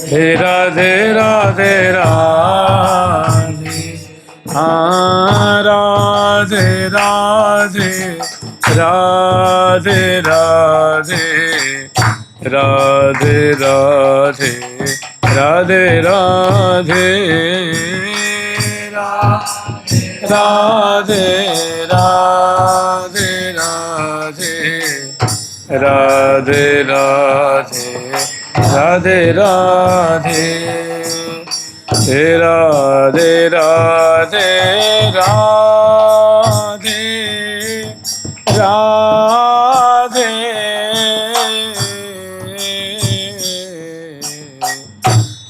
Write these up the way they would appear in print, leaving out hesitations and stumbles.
हे राधे राधे राधे, हाँ राधे राधे राधे राधे राधे राधे राधे राधे राधे राधे राधे राधे राधे राधे हे राधे राधे राधे राधे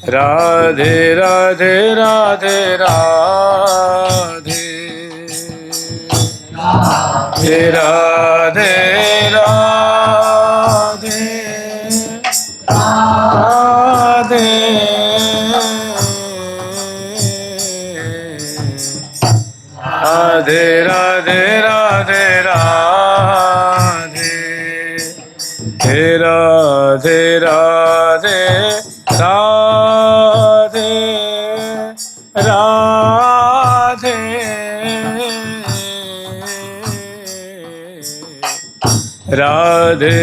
राधे राधे राधे राधे हे राधे राधे राधे राधे राधे राधे राधे हे राधे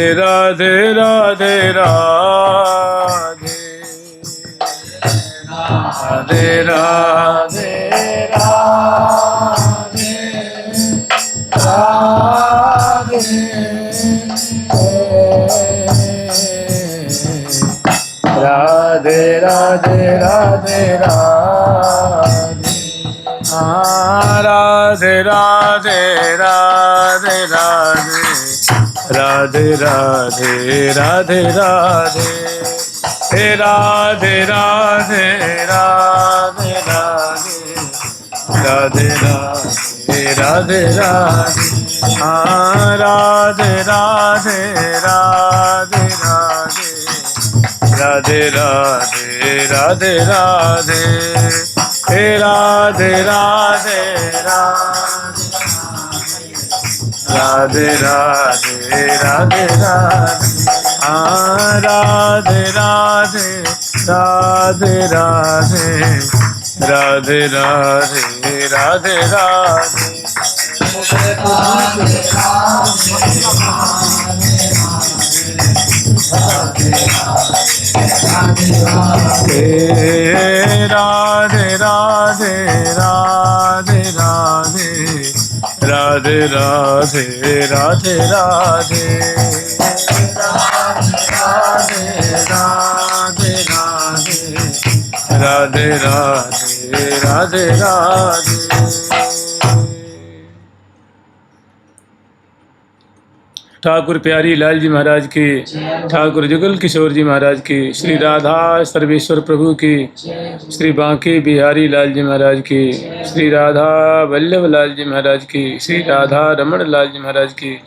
राधे राधे राधे राधे राधे राधे राधे राधे राधे राधे राधे राधे राधे, हाँ राधे राधे राधे राधे राधे राधे राधे राधे हे राधे राधे राधे राधे राधे राधे राधे राधे, हाँ राधे राधे राधे राधे राधे राधे राधे हे राधे राधे राधे राधे राधे राधे, हाँ राधे राधे राधे राधे राधे राधे राधे राधे हे राधे राधे राधे राधे राधे राधे राधे राधे राधे राधे राधे राधे राधे। ठाकुर प्यारी लाल जी महाराज की, ठाकुर जुगल किशोर जी महाराज की, श्री राधा सर्वेश्वर प्रभु की, श्री बांके बिहारी लाल जी महाराज की, श्री राधा वल्लभ लाल जी महाराज की, श्री राधा रमण लाल जी महाराज की,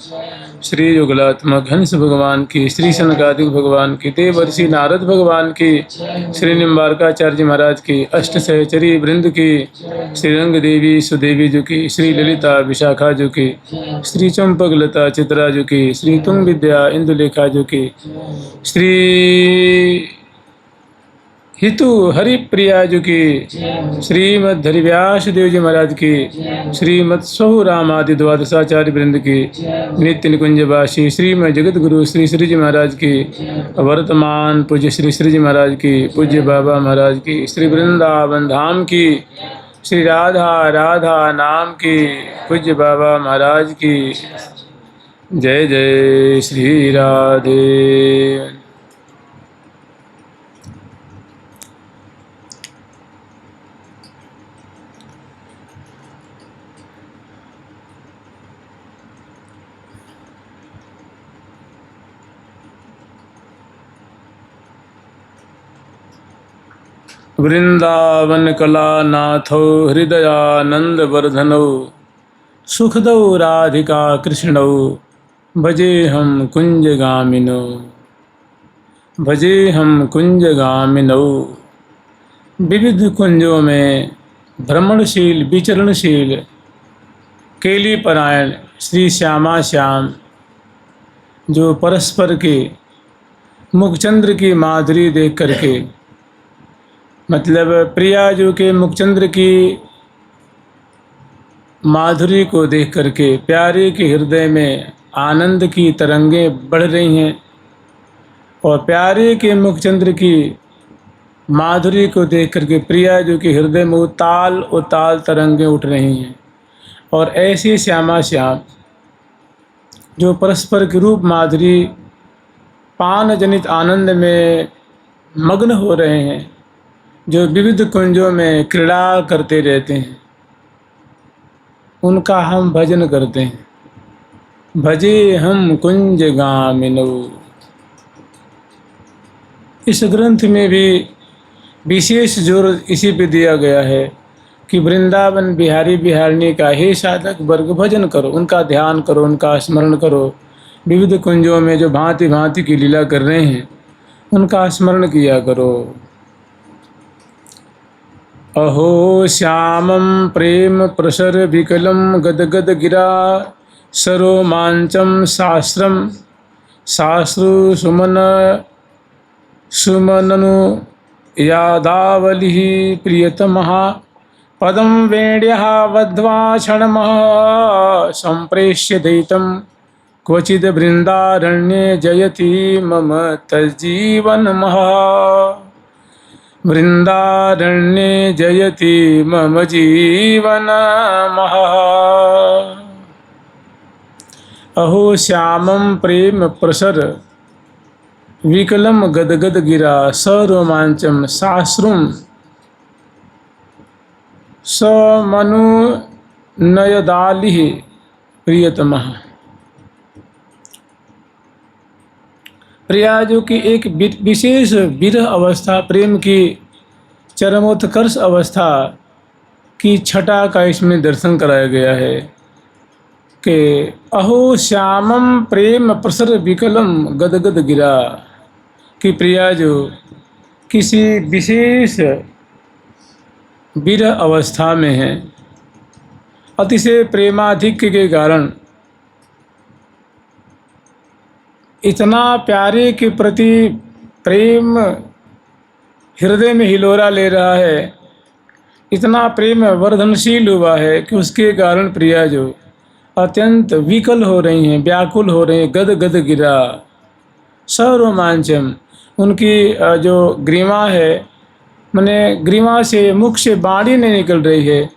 श्री युगलात्मक हंस भगवान की, श्री सनकादिक भगवान की, देवर्षि नारद भगवान की, श्री निम्बारकाचार्य महाराज की, अष्ट सहचरी वृंद की, श्री रंग देवी सुदेवी जी की, श्री ललिता विशाखा जी की, श्री चंपक लता चित्रा जी की, श्री तुंग विद्या इंदुलेखा जी की, श्री हितु हरिप्रिया जी की, श्रीमद हरिव्यास देव जी महाराज की, श्रीमद सहु रामादि द्वादशाचार्य वृंद की, नित्य निकुंजवासी श्रीमद जगत गुरु श्री श्री जी महाराज की, वर्तमान पूज्य श्री श्री जी महाराज की, पूज्य बाबा महाराज की, श्री वृंदावन धाम की, श्री राधा राधा नाम की, पूज्य बाबा महाराज की। जय जय श्री राधे। वृंदावन कला नाथो हृदयानंद वर्धनौ सुखदौ राधिका कृष्णौ भजे हम कुंज गामिनो, भजे हम कुंज गामिनौ। विविध कुंजों में भ्रमणशील विचरणशील केली परायण श्री श्यामा श्याम जो परस्पर के मुखचंद्र की माधुरी देख करके मतलब प्रिया जो के मुखचंद्र की माधुरी को देख करके प्यारे के हृदय में आनंद की तरंगें बढ़ रही हैं और प्यारे के मुखचंद्र की माधुरी को देख करके प्रिया जो कि हृदय में उताल तरंगें उठ रही हैं। और ऐसी श्यामा श्याम जो परस्पर की रूप माधुरी पान जनित आनंद में मग्न हो रहे हैं, जो विविध कुंजों में क्रीड़ा करते रहते हैं, उनका हम भजन करते हैं। भजे हम कुंज गामिनो। इस ग्रंथ में भी विशेष जोर इसी पे दिया गया है कि वृंदावन बिहारी बिहारिणी का हे साधक वर्ग भजन करो, उनका ध्यान करो, उनका स्मरण करो। विविध कुंजों में जो भांति भांति की लीला कर रहे हैं उनका स्मरण किया करो। अहो श्यामं प्रेम प्रसर विकलं गदगद गिरा सरोमांचम शास्त्रम शास्त्रु सुमननु यादावलिः प्रियतमः पदं वेण्यः वध्वा क्षणमः संप्रेष्य दयितं क्वचिद् वृन्दारण्ये जयति मम तज्जीवनमः। वृन्दारण्ये जयति मम जीवनमः। अहो श्यामं प्रेम प्रसर विकलम गदगद गिरा सरोमांचम शास्त्रुम समनु नयदालिः प्रियतमः। प्रिया जो कि एक विशेष विरह अवस्था, प्रेम की चरमोत्कर्ष अवस्था की छटा का इसमें दर्शन कराया गया है कि अहो श्यामम प्रेम प्रसर विकलम गदगद गिरा, कि प्रिया जो किसी विशेष विरह अवस्था में है, अतिशय प्रेमाधिक्य के कारण इतना प्यारे के प्रति प्रेम हृदय में हिलोरा ले रहा है, इतना प्रेम वर्धनशील हुआ है कि उसके कारण प्रिया जो अत्यंत विकल हो रही हैं, व्याकुल हो रही हैं। गद गद गिरा सरोमांचम, उनकी जो ग्रीवा है, माने ग्रीवा से मुख से वाणी नहीं निकल रही है,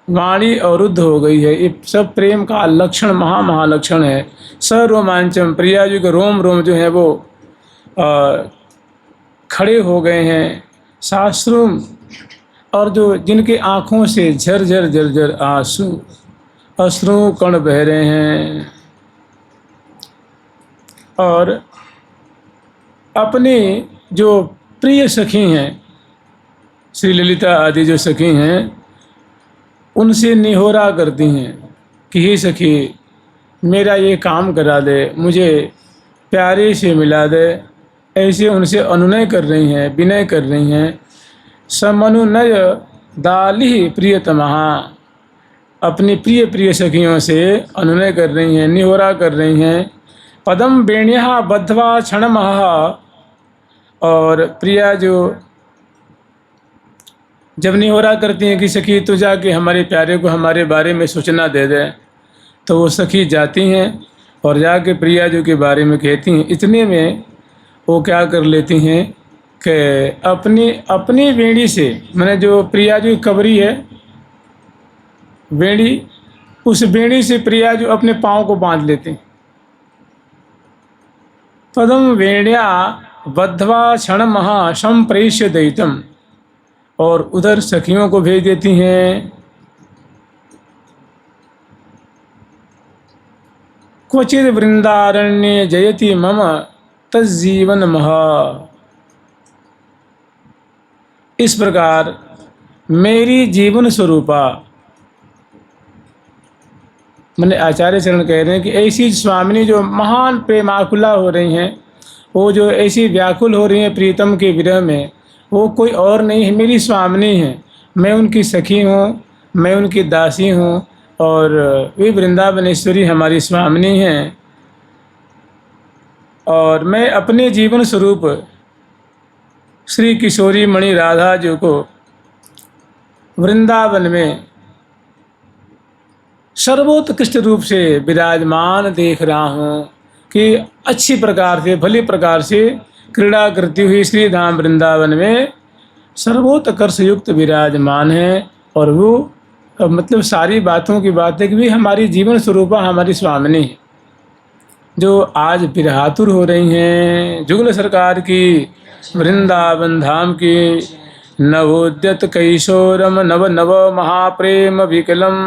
वाणी अवरुद्ध हो गई है। ये सब प्रेम का लक्षण, महालक्षण है। सरोमांचम, प्रिया जी के रोम रोम जो है वो खड़े हो गए हैं। शास्त्रुम, और जो जिनके आँखों से झरझर झरझर आंसू अश्रु कण बह रहे हैं, और अपनी जो प्रिय सखी हैं, श्री ललिता आदि जो सखी हैं, उनसे निहोरा करती हैं कि हे सखी मेरा ये काम करा दे, मुझे प्यारे से मिला दे। ऐसे उनसे अनुनय कर रही हैं, विनय कर रही हैं। समनुनय दालिः प्रियतमः, अपनी प्रिय सखियों से अनुनय कर रही हैं, निहोरा कर रही हैं। पदम वेण्यः बद्ध्वा क्षणमः, और प्रिया जो जब निहोरा करती हैं कि सखी तो जाके हमारे प्यारे को हमारे बारे में सूचना दे दे, तो वो सखी जाती हैं और जाके प्रिया जो के बारे में कहती हैं। इतने में वो क्या कर लेती हैं कि अपनी वेणी से, मैंने जो प्रिया जो कबरी है वेणी, उस वेणी से प्रिया जो अपने पाँव को बांध लेते हैं। पदम वेण्या बद्ध्वा क्षणमः संप्रेष्य दयितम, और उधर सखियों को भेज देती हैं। क्वचिद वृंदारण्ये जयति मम तज्जीवनमः। इस प्रकार मेरी जीवन स्वरूपा, मैंने आचार्य चरण कह रहे हैं कि ऐसी स्वामिनी जो महान प्रेमाकुला हो रही हैं, वो जो ऐसी व्याकुल हो रही हैं प्रीतम के विरह में, वो कोई और नहीं है, मेरी स्वामिनी है। मैं उनकी सखी हूँ, मैं उनकी दासी हूँ, और वे वृंदावनेश्वरी हमारी स्वामिनी हैं। और मैं अपने जीवन स्वरूप श्री किशोरी मणि राधा जी को वृंदावन में सर्वोत्कृष्ट रूप से विराजमान देख रहा हूँ कि अच्छी प्रकार से भली प्रकार से क्रीड़ा करती हुई श्री धाम वृंदावन में सर्वोत्कर्ष युक्त विराजमान है। और वो मतलब सारी बातों की बात है कि भी हमारी जीवन स्वरूपा हमारी स्वामिनी है, जो आज बिरहातुर हो रही हैं जुगल सरकार की वृंदावन धाम की। नवोद्यत कैशोरम नव नव महाप्रेम विकलम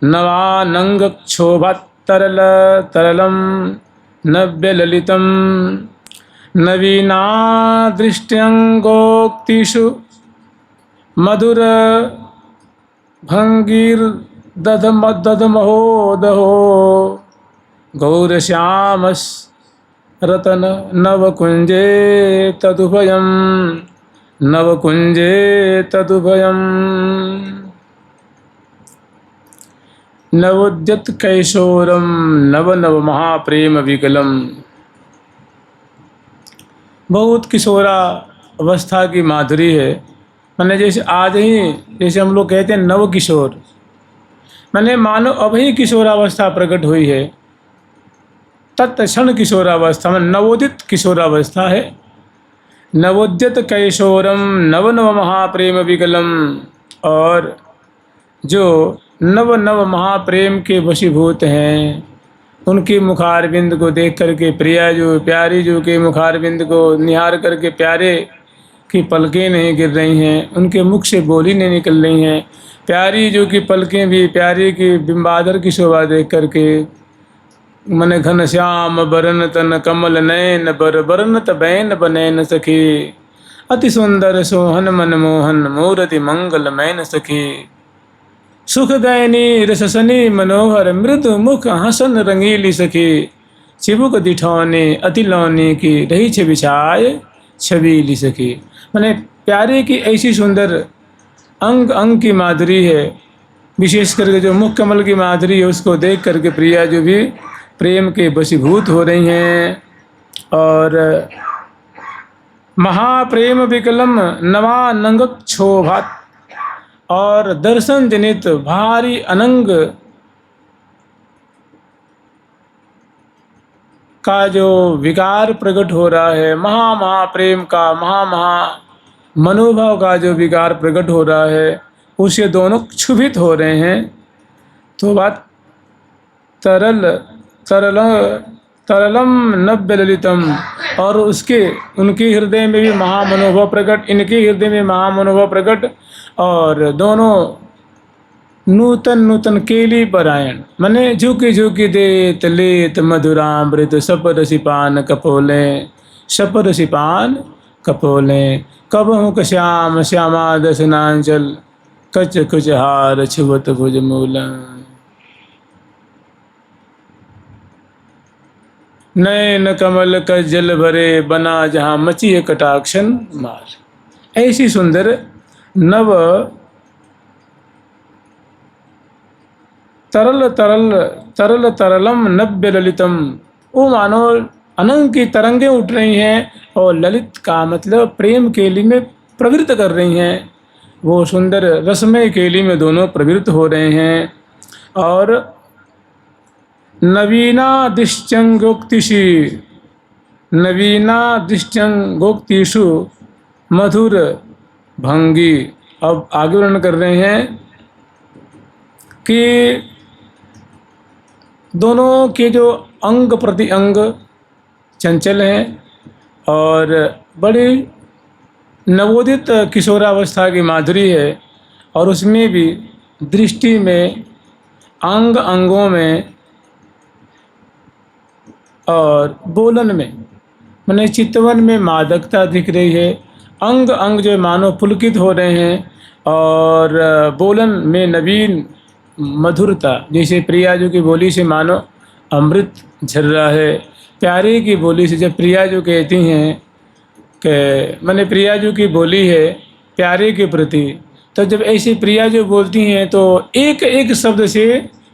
नवानंग क्षोभत तरल तरलम नव्य ललितम नवीना दृष्ट्यंगोक्तिषु मधुर भंगीर दधमहो दहो गौरश्यामस रतन नवकुंजे तदुभयम नवकुंजे तदुभयम। नवोद्यत कैशोरम नव नव महाप्रेम विकलम। बहुत किशोरा अवस्था की माधुरी है। मैंने जैसे आज ही जैसे हम लोग कहते हैं नव किशोर, मैंने मानो अब ही किशोरावस्था प्रकट हुई है। तत्क्षण किशोरावस्था में नवोदित किशोरावस्था है। नवोद्यत कैशोरम नव नव महाप्रेम विकलम। और जो नव नव महाप्रेम के वशीभूत हैं, उनके मुखारविंद को देख करके प्रिया जो प्यारी जो के मुखारविंद को निहार करके प्यारे की पलकें नहीं गिर रही हैं, उनके मुख से बोली नहीं निकल रही हैं। प्यारी जो की पलकें भी प्यारी की बिंबादर की शोभा देख करके मन घन श्याम बरन तन कमल नयन बर बरनत बैन बनैन सखी अति सुंदर सोहन मनमोहन मूर्ति मंगल मैन सखी सुख दैनी रससनी मनोहर मृदु मुख हसन रंगीली सखी चिबुक दिठौने अति लौनी की रही छ बिछाए छबीली सखी। मैंने प्यारे की ऐसी सुंदर अंग अंग की माधुरी है, विशेष करके जो मुख कमल की माधुरी है उसको देख करके प्रिया जो भी प्रेम के वशीभूत हो रही हैं। और महाप्रेम विकलम नवानंग क्षोभात। और दर्शन जनित भारी अनंग का जो विकार प्रकट हो रहा है, महाप्रेम का महा मनोभाव का जो विकार प्रकट हो रहा है, उससे दोनों क्षुभित हो रहे हैं। तो बात तरलम नव्य ललितम। और उनके हृदय में भी महामनोभाव प्रकट, इनके हृदय में महामनोभाव प्रकट। और दोनों नूतन नूतन केली परायण, मने झुकी झुकी देत लेत मधुरामृत सपरसिपान कपोले सपरसिपान कपोले कबहुक श्याम श्यामा दसनांचल कच कुच हार छुवत भुज मूल। नयन कमल का जल भरे बना जहाँ मची है कटाक्षन मार। ऐसी सुंदर नव तरल तरलम नव्य ललितम। वो मानो अनंग की तरंगें उठ रही हैं और ललित का मतलब प्रेम केली में प्रवृत्त कर रही हैं। वो सुंदर रसमय केली में दोनों प्रवृत्त हो रहे हैं। और नवीना दिश्चंगोक्तिषु नवीना दिश्चंगोक्तिषु मधुर भंगी। अब आगे वर्णन कर रहे हैं कि दोनों के जो अंग प्रति अंग चंचल हैं और बड़ी नवोदित किशोरावस्था की माधुरी है। और उसमें भी दृष्टि में अंग अंगों में और बोलन में माने चितवन में मादकता दिख रही है। अंग अंग जो मानो पुलकित हो रहे हैं और बोलन में नवीन मधुरता, जैसे प्रिया जो की बोली से मानो अमृत झर रहा है। प्यारे की बोली से जब प्रिया जो कहती हैं कि मैंने प्रिया जो की बोली है प्यारे के प्रति, तो जब ऐसी प्रिया जो बोलती हैं तो एक एक शब्द से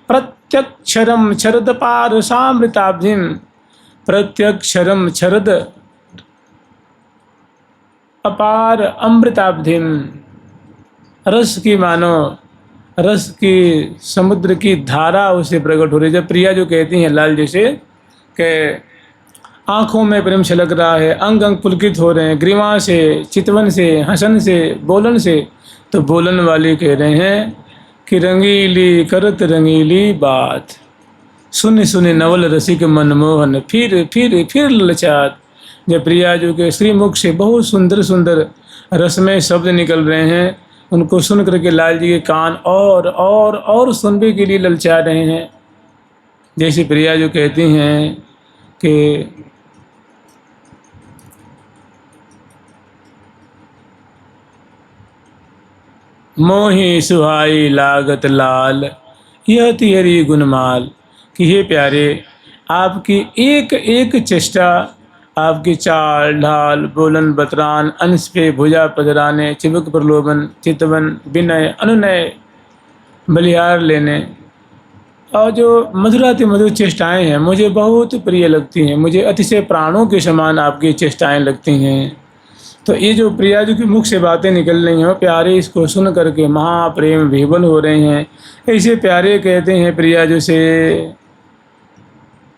प्रत्यक्षरम शरद पार सामृताब्धिम, प्रत्यक्षरम शरद अपार अमृताब्धिम, रस की मानो रस की समुद्र की धारा उसे प्रकट हो रही है। जब प्रिया जो कहती हैं लाल जी से कि आँखों में प्रेम छलक रहा है, अंग अंग पुलकित हो रहे हैं, ग्रीवा से, चितवन से, हसन से, बोलन से, तो बोलन वाले कह रहे हैं कि रंगीली करत रंगीली बात, सुन सुन नवल रसिक मनमोहन, फिर ललचात। जब प्रिया जो के श्रीमुख से बहुत सुंदर सुंदर रसमय शब्द निकल रहे हैं, उनको सुन करके लाल जी के कान और सुनने के लिए ललचा रहे हैं। जैसे प्रिया जो कहती हैं कि मोही सुहाई लागत लाल, यह तिहरी गुणमाल, कि हे प्यारे, आपकी एक एक चेष्टा, आपकी चाल ढाल, बोलन बतरान, अंश पे भुजा पधराने, चिबुक प्रलोभन, चितवन, विनय, अनुनय, बलिहार लेने, और जो मधुराति मधुर चेष्टाएं हैं मुझे बहुत प्रिय लगती हैं। मुझे अतिशय प्राणों के समान आपकी चेष्टाएं लगती हैं। तो ये जो प्रिया जी के मुख से बातें निकल रही हैं, प्यारे इसको सुन करके महाप्रेम विह्वल हो रहे हैं। ऐसे प्यारे कहते हैं प्रिया जी से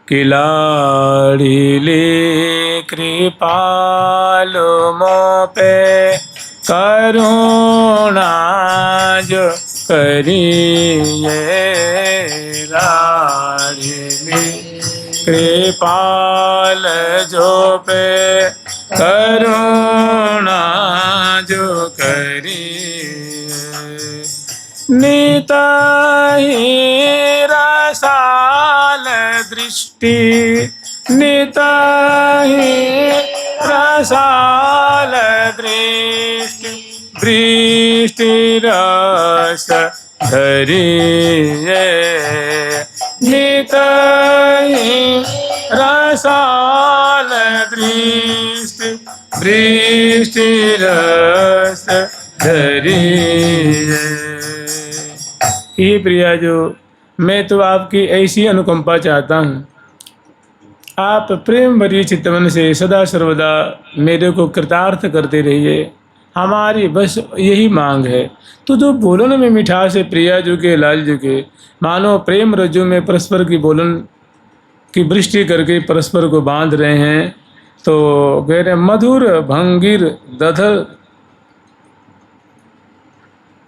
कि लाड़ी ले कृपाल मों पे करुणा जो करिए, लाड़ी ले कृपाल जो पे करुणा जो करिए, निताहि रसाल दृष्टि, निताहि रसाल दृष्टि, दृष्टि रस धरिए, निताहि रसाल दृष्टि, दृष्टि रस धरिए। ये प्रिया जो, मैं तो आपकी ऐसी अनुकंपा चाहता हूँ, आप प्रेम भरी चितवन से सदा सर्वदा मेरे को कृतार्थ करते रहिए, हमारी बस यही मांग है। तो जो बोलन में मिठास है प्रिया जो के लाल जो के, मानो प्रेम रज्जु में परस्पर की बोलन की वृष्टि करके परस्पर को बांध रहे हैं। तो कह रहे मधुर भंगिर दधर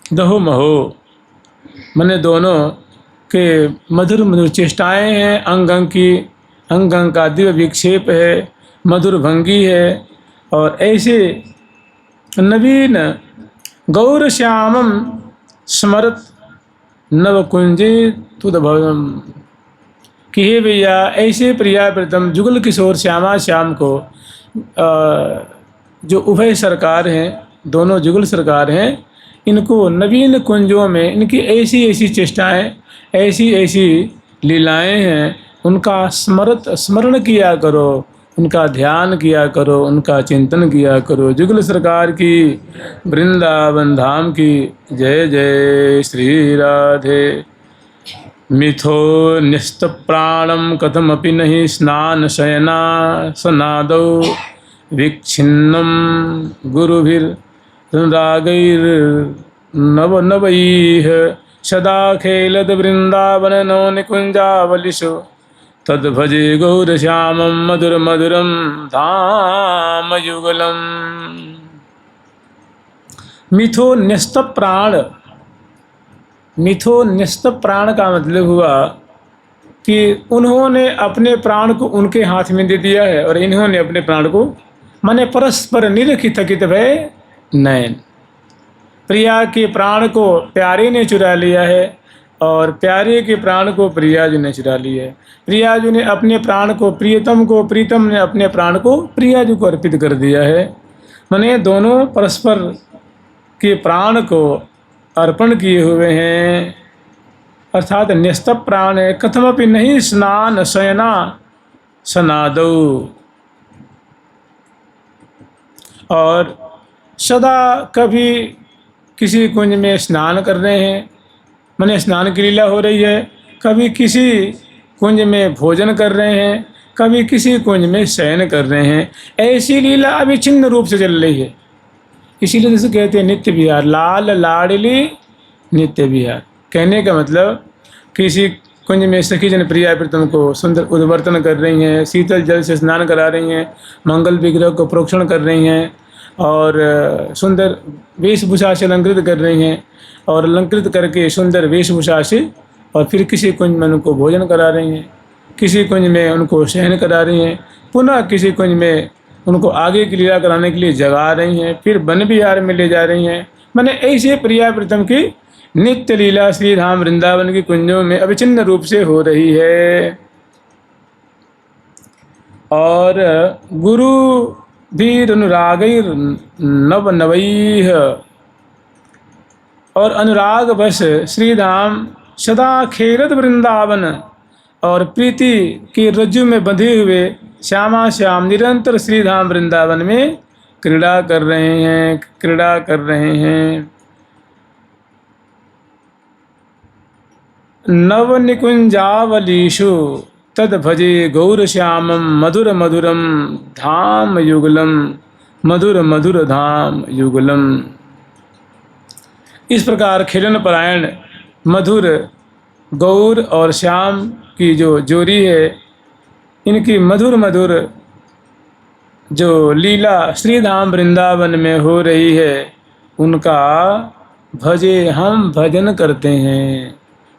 दहो महो, मने दोनों के मधुर मधुर चेष्टाएं हैं, अंग अंग का दिव्य विक्षेप है, मधुर भंगी है। और ऐसे नवीन गौर श्यामम स्मरत नवकुंजे तुदभवम, कि हे भैया ऐसे प्रिया प्रीतम जुगल किशोर श्यामा श्याम को, जो उभय सरकार हैं, दोनों जुगल सरकार हैं, इनको नवीन कुंजों में इनकी ऐसी ऐसी चेष्टाएं, ऐसी ऐसी लीलाएं हैं, उनका स्मरण किया करो, उनका ध्यान किया करो, उनका चिंतन किया करो। जुगल सरकार की, वृंदावन धाम की जय जय श्री राधे। मिथो न्यस्त प्राणम कथमपि नहीं स्नान शयना सनादौ विच्छिन्नम गुरुभिर्रागैर नव नवैः सदा खेलद वृंदावन नो निकुंजावलिषु तद भजे गौर श्यामम मधुर मधुरम धाम युगलम। मिथो न्यस्त प्राण, मिथो न्यस्त प्राण का मतलब हुआ कि उन्होंने अपने प्राण को उनके हाथ में दे दिया है और इन्होंने अपने प्राण को, माने परस्पर निरखित थकित भय नयन। प्रिया के प्राण को प्यारे ने चुरा लिया है और प्यारे के प्राण को प्रिया जी ने चुरा लिया है। प्रिया जी ने अपने प्राण को प्रियतम को, प्रीतम ने अपने प्राण को प्रिया जी को अर्पित कर दिया है। माने दोनों परस्पर के प्राण को अर्पण किए हुए हैं, अर्थात न्यस्त प्राण है। कथमपि नहीं स्नान शयना सनादौ, और सदा कभी किसी कुंज में स्नान कर रहे हैं, माने स्नान की लीला हो रही है, कभी किसी कुंज में भोजन कर रहे हैं, कभी किसी कुंज में शयन कर रहे हैं। ऐसी लीला अविच्छिन्न रूप से चल रही है। इसीलिए जैसे कहते हैं नित्य विहार, लाल लाडली नित्य विहार। कहने का मतलब किसी कुंज में सखी जन प्रिया प्रीतम को सुंदर उद्वर्तन कर रही हैं, शीतल जल से स्नान करा रही हैं, मंगल विग्रह को प्रोक्षण कर रही हैं और सुंदर वेशभूषा से अलंकृत कर रही हैं और अलंकृत करके सुंदर वेशभूषा से और फिर किसी कुंज में उनको भोजन करा रही हैं, किसी कुंज में उनको शयन करा रही हैं, पुनः किसी कुंज में उनको आगे की लीला कराने के लिए जगा रही हैं, फिर वन विहार में ले जा रही हैं। मैंने ऐसे प्रिया प्रीतम की नित्य लीला श्री धाम वृंदावन की कुंजों में अविच्छिन्न रूप से हो रही है। और गुरु धीर अनुरागैर नव नवैह, और अनुराग बस श्री धाम सदा खेलत वृंदावन, और प्रीति की रज्जु में बंधे हुए श्यामा श्याम निरंतर श्री धाम वृंदावन में क्रीड़ा कर रहे हैं, क्रीड़ा कर रहे हैं। नव निकुंजावलीषु तद भजे गौर श्यामम मधुर मधुरम धाम युगलम, मधुर मधुर धाम युगलम। इस प्रकार खेलन परायण मधुर गौर और श्याम की जो जोड़ी है, इनकी मधुर मधुर जो लीला श्री धाम वृंदावन में हो रही है, उनका भजे हम भजन करते हैं,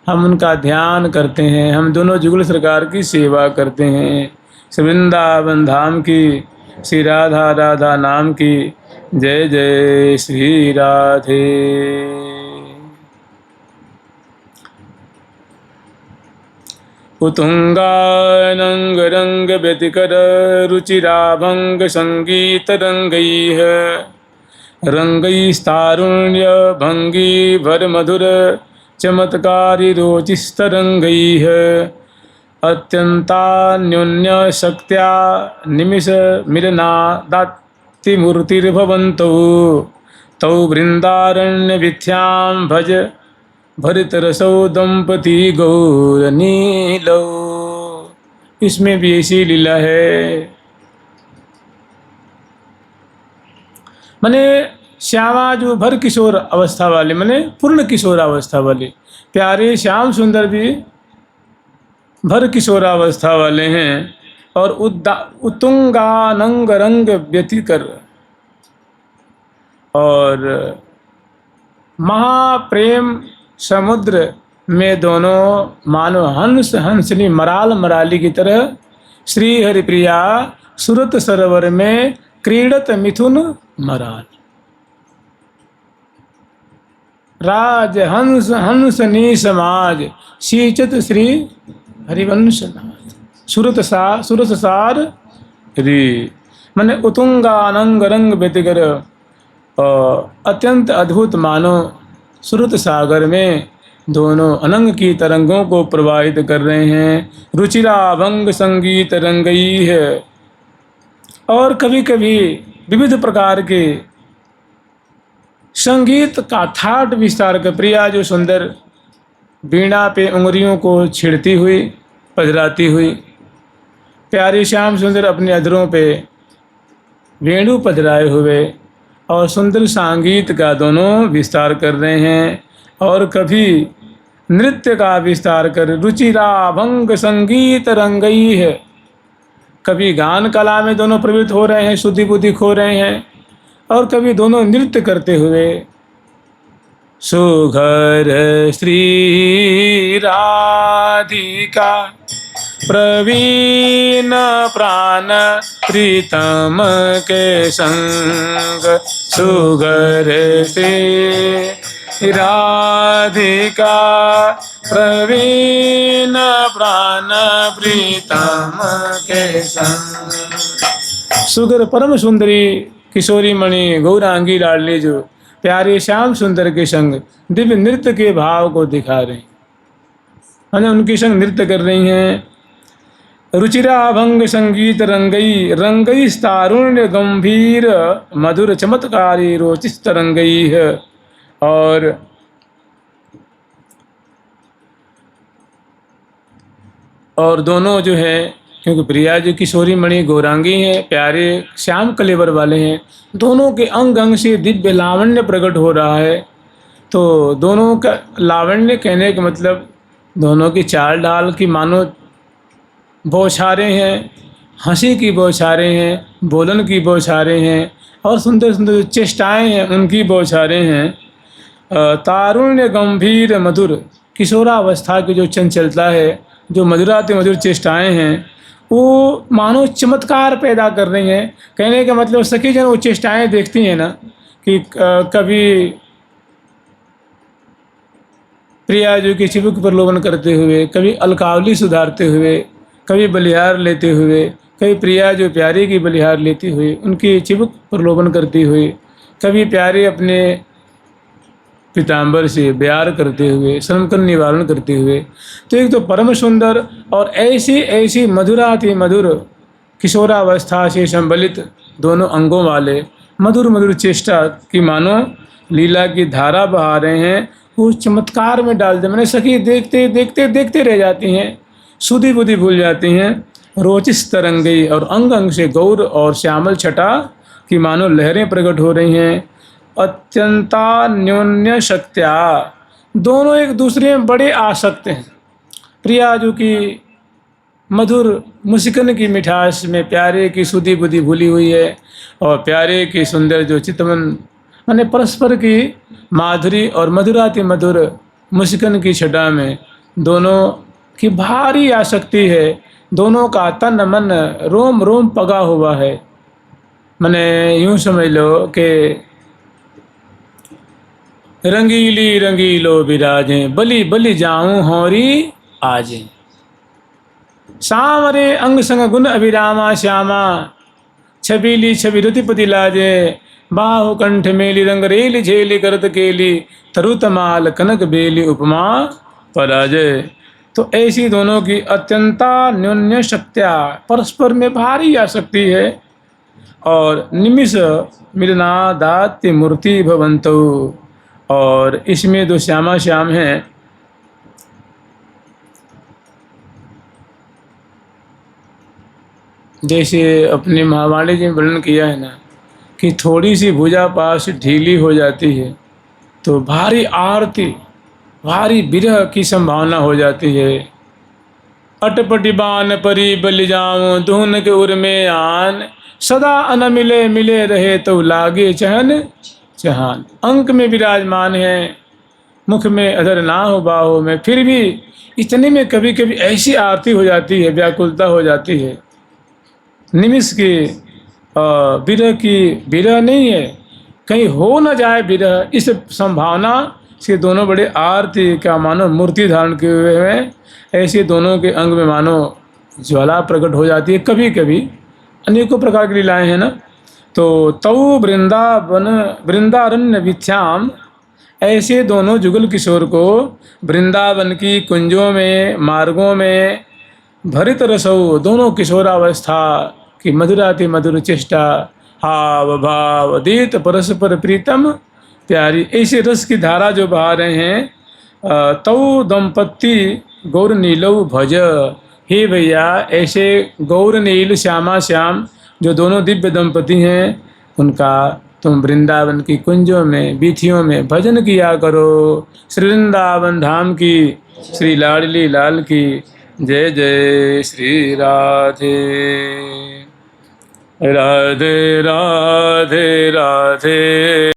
हम उनका ध्यान करते हैं, हम दोनों जुगल सरकार की सेवा करते हैं। श्री वृंदावन धाम की, श्री राधा राधा नाम की जय जय श्री राधे। उत्तुंगानंग रंग व्यतिकर रुचिराभंग संगीत रंगैः, रंगैस्तारुण्य भंगी भर मधुर चमत्कारी रोचिस्तरंगैः, अत्यंतान्योन्य शक्त्या निमिष मिलना दाति मूर्तिर्भवन्तौ, तौ वृंदारण्य विथ्यां भज भरित रसो दंपति गौर नीलो। इसमें भी ऐसी लीला है। माने श्यामा जो भर किशोर अवस्था वाले, माने पूर्ण किशोर अवस्था वाले प्यारे श्याम सुंदर भी भर किशोरावस्था वाले हैं, और उत्तुंगानंग रंग व्यतिकर, और महाप्रेम समुद्र में दोनों मानो हंस हंसनी मराल मराली की तरह श्री हरिप्रिया सुरत सरोवर में क्रीडत मिथुन मराल। राज हंस हंसनी समाज सींचत श्री हरिवंश नाथ, सुरत सार री। माने उत्तुंगानंग रंग व्यतिकर अत्यंत अद्भुत मानो सुरत सागर में दोनों अनंग की तरंगों को प्रवाहित कर रहे हैं। रुचिराभंग संगीत रंगई है, और कभी कभी विविध प्रकार के संगीत का ठाट विस्तार कर प्रिया जो सुंदर वीणा पे उंगलियों को छिड़ती हुई पधराती हुई, प्यारे श्याम सुंदर अपने अधरों पे वेणु पधराए हुए और सुंदर संगीत का दोनों विस्तार कर रहे हैं, और कभी नृत्य का विस्तार कर रुचिराभंग संगीत रंगई है। कभी गान कला में दोनों प्रवृत्त हो रहे हैं, शुद्धि बुद्धि खो रहे हैं, और कभी दोनों नृत्य करते हुए सुघर श्री राधिका प्रवीण प्राण प्रीतम के संग, सुघर श्री राधिका प्रवीण प्राण प्रीतम के संग। सुगर परम सुंदरी किशोरी मणि गौरांगी लाडली जो प्यारे श्याम सुंदर के संग दिव्य नृत्य के भाव को दिखा रही हैं, उनके संग नृत्य कर रही हैं। रुचिराभंग संगीत रंगई, रंगई तारुण्य गंभीर मधुर चमत्कारी रोचिस्त रंगई है, और दोनों जो है क्योंकि प्रिया जो किशोरी मणि गौरांगी हैं, प्यारे श्याम कलेवर वाले हैं, दोनों के अंग अंग से दिव्य लावण्य प्रकट हो रहा है। तो दोनों का लावण्य कहने का मतलब दोनों की चाल ढाल की मानो बौछारें हैं, हंसी की बौछारें हैं, बोलन की बौछारें हैं, और सुंदर सुंदर जो चेष्टाएँ हैं उनकी बौछारें हैं। तारुण्य गंभीर मधुर, किशोरावस्था की जो चंचलता है, जो मधुराति मधुर चेष्टाएँ हैं, वो मानो चमत्कार पैदा कर रही हैं। कहने का मतलब सखी जन वो चेष्टाएँ देखती हैं ना कि कभी प्रिया जी की चिबुक प्रलोभन करते हुए, कभी अलकावली सुधारते हुए, कभी बलिहार लेते हुए, कभी प्रिया जो प्यारे की बलिहार लेती हुई उनकी चिबुक प्रलोभन करती हुई, कभी प्यारे अपने पीताम्बर से ब्यार करते हुए, श्रमकन निवारण करते हुए। तो एक तो परम सुंदर और ऐसी ऐसी मधुराति मधुर किशोरावस्था से संबलित दोनों अंगों वाले मधुर मधुर चेष्टा की मानो लीला की धारा बहा रहे हैं, वो चमत्कार में डाल दे। मैंने सखी देखते देखते देखते रह जाती हैं, सुधि बुद्धि भूल जाती हैं। रोचिस तरंगी, और अंग अंग से गौर और श्यामल छटा की मानो लहरें प्रकट हो रही हैं। अत्यंतान्योन्य शक्त्या, दोनों एक दूसरे में बड़े आसक्त हैं। प्रिया जो कि मधुर मुस्कान की मिठास में प्यारे की सुधि बुद्धि भूली हुई है, और प्यारे की सुंदर जो चितवन माने परस्पर की माधुरी और मधुराति मधुर मुस्कान की छटा में दोनों की भारी आसक्ति है। दोनों का तन मन रोम रोम पगा हुआ है। मैंने यूँ समझ लो कि रंगीली रंगीलो बिराजें, बली बली जाऊं होरी आजें। सामरे अंग संग गुण अभिरामा श्यामा, छबीली छवि रतिपति लाजे। बाहु कंठ मेली रंग रेली झेली करत केली, तरुतमाल कनक बेली उपमा पराजय। तो ऐसी दोनों की अत्यंता न्योन्य शक्त्या, परस्पर में भारी आसक्ति है। और निमिष मिलना दात्य मूर्ति भवंतो, और इसमें जो श्यामा श्याम हैं जैसे अपने महावाणी जी में वर्णन किया है ना कि थोड़ी सी भुजा पास ढीली हो जाती है तो भारी आरती, भारी विरह की संभावना हो जाती है। अटपटी बान परी बलि जाऊं, धुन के उर में आन, सदा अन मिले मिले रहे तो लागे चहन चहान। अंक में विराजमान है, मुख में अधर ना हो बाहों में, फिर भी इतने में कभी कभी ऐसी आरती हो जाती है, व्याकुलता हो जाती है। निमिष की विरह की, विरह नहीं है कहीं हो न जाए विरह, इस संभावना से दोनों बड़े आरती का मानो मूर्ति धारण किए हुए हैं। ऐसे दोनों के अंग में मानो ज्वाला प्रकट हो जाती है। कभी कभी अनेकों प्रकार की लीलाएँ हैं ना। तो तौ वृंदारण्य विथ्याम, ऐसे दोनों जुगल किशोर को वृंदावन की कुंजों में, मार्गों में भरित रसो, दोनों किशोरावस्था की मधुराति मधुर चेष्टा, हाव भाव दीत परस्पर प्रीतम प्यारी, ऐसे रस की धारा जो बहा रहे हैं। तौ दंपत्ति गौर नीलव भज, हे भैया ऐसे गौर नील श्यामा श्याम जो दोनों दिव्य दंपति हैं उनका तुम वृंदावन की कुंजों में, बीथियों में भजन किया करो। श्री वृंदावन धाम की, श्री लाडली लाल की जय जय। श्री राधे राधे राधे राधे।